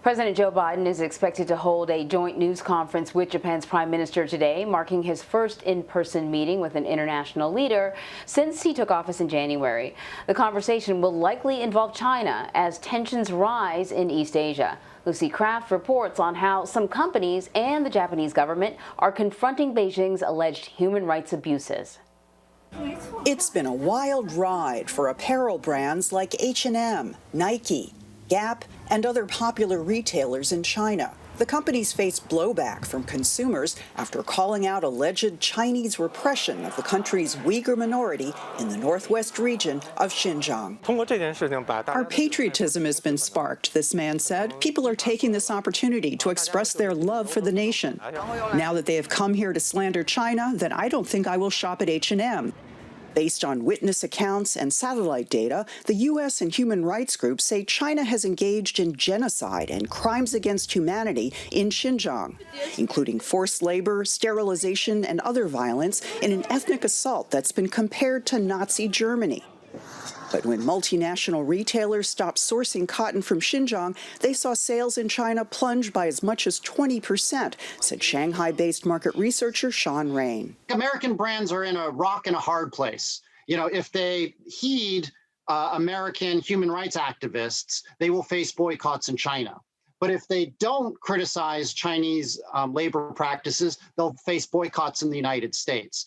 President Joe Biden is expected to hold a joint news conference with Japan's Prime Minister today, marking his first in-person meeting with an international leader since he took office in January. The conversation will likely involve China as tensions rise in East Asia. Lucy Kraft reports on how some companies and the Japanese government are confronting Beijing's alleged human rights abuses. It's been a wild ride for apparel brands like H&M, Nike, Gap, and other popular retailers in China. The companies face blowback from consumers after calling out alleged Chinese repression of the country's Uighur minority in the northwest region of Xinjiang. Our patriotism has been sparked, this man said. People are taking this opportunity to express their love for the nation. Now that they have come here to slander China, then I don't think I will shop at H&M. Based on witness accounts and satellite data, the U.S. and human rights groups say China has engaged in genocide and crimes against humanity in Xinjiang, including forced labor, sterilization, and other violence in an ethnic assault that's been compared to Nazi Germany. But when multinational retailers stopped sourcing cotton from Xinjiang, they saw sales in China plunge by as much as 20%, said Shanghai-based market researcher Sean Rain. American brands are in a rock and a hard place. You know, if they heed American human rights activists, they will face boycotts in China. But if they don't criticize Chinese labor practices, they'll face boycotts in the United States.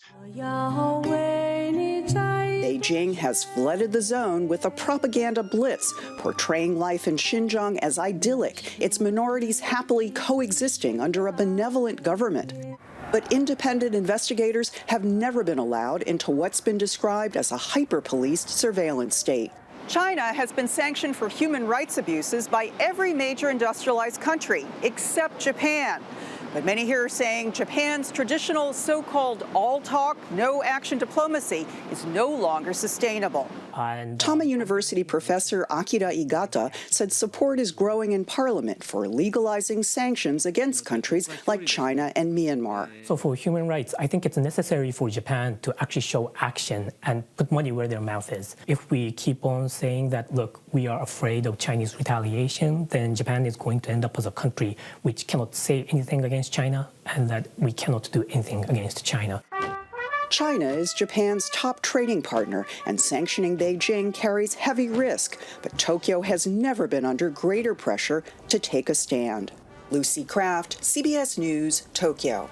Beijing has flooded the zone with a propaganda blitz, portraying life in Xinjiang as idyllic, its minorities happily coexisting under a benevolent government. But independent investigators have never been allowed into what's been described as a hyper-policed surveillance state. China has been sanctioned for human rights abuses by every major industrialized country, except Japan. But many here are saying Japan's traditional so-called all-talk, no-action diplomacy is no longer sustainable. Tama University professor Akira Igata said support is growing in Parliament for legalizing sanctions against countries like China and Myanmar. So for human rights, I think it's necessary for Japan to actually show action and put money where their mouth is. If we keep on saying that, look, we are afraid of Chinese retaliation, then Japan is going to end up as a country which cannot say anything against China, and that we cannot do anything against China. China is Japan's top trading partner, and sanctioning Beijing carries heavy risk, but Tokyo has never been under greater pressure to take a stand. Lucy Kraft, CBS News, Tokyo.